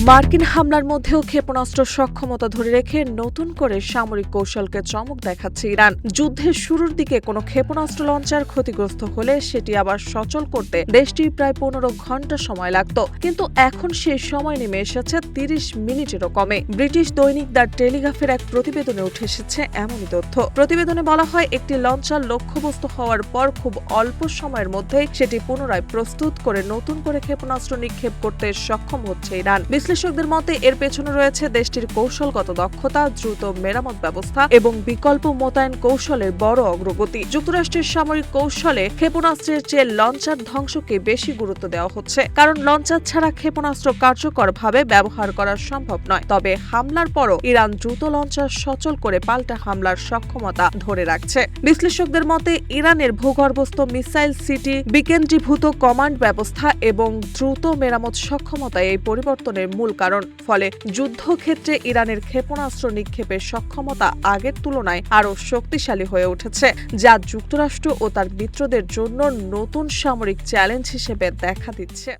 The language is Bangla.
মার্কিন হামলার মধ্যেও ক্ষেপণাস্ত্র সক্ষমতা ধরে রেখে নতুন করে সামরিক কৌশলকে চমক দেখাচ্ছে ইরান। যুদ্ধের শুরুর দিকে কোনো ক্ষেপণাস্ত্র লঞ্চার ক্ষতিগ্রস্ত হলে সেটি আবার সচল করতে দেশটির প্রায় 15 ঘন্টা সময় লাগত, কিন্তু এখন সেই সময় নেমে এসেছে 30 মিনিটেরও কমে। ব্রিটিশ দৈনিক দ্য টেলিগ্রাফের এক প্রতিবেদনে উঠে এসেছে এমনই তথ্য। প্রতিবেদনে বলা হয়, একটি লঞ্চার লক্ষ্যবস্তু হওয়ার পর খুব অল্প সময়ের মধ্যে সেটি পুনরায় প্রস্তুত করে নতুন করে ক্ষেপণাস্ত্র নিক্ষেপ করতে সক্ষম হচ্ছে ইরান। বিশ্লেষকদের মতে এর পেছনে রয়েছে দেশটির কৌশলগত দক্ষতা, দ্রুত মেরামত ব্যবস্থা এবং বিকল্প মোতায়েন কৌশলের বড় অগ্রগতি। যুক্তরাষ্ট্রের সামরিক কৌশলে ক্ষেপণাস্ত্রের চেয়ে লঞ্চার ধ্বংসকে বেশি গুরুত্ব দেওয়া হচ্ছে, কারণ লঞ্চার ছাড়া ক্ষেপণাস্ত্র কার্যকরভাবে ব্যবহার করা সম্ভব নয়। তবে হামলার পরও ইরান দ্রুত লঞ্চার সচল করে পাল্টা হামলার সক্ষমতা ধরে রাখছে। বিশ্লেষকদের মতে ইরানের ভূগর্ভস্থ মিসাইল সিটি বিকেন্দ্রীভূত কমান্ড ব্যবস্থা এবং দ্রুত মেরামত সক্ষমতা এই পরিবর্তনের মূল কারণ। ফলে যুদ্ধক্ষেত্রে ইরানের ক্ষেপণাস্ত্র নিক্ষেপের সক্ষমতা আগের তুলনায় আরও শক্তিশালী হয়ে উঠেছে, যা যুক্তরাষ্ট্র ও তার মিত্রদের জন্য নতুন সামরিক চ্যালেঞ্জ হিসেবে দেখা দিচ্ছে।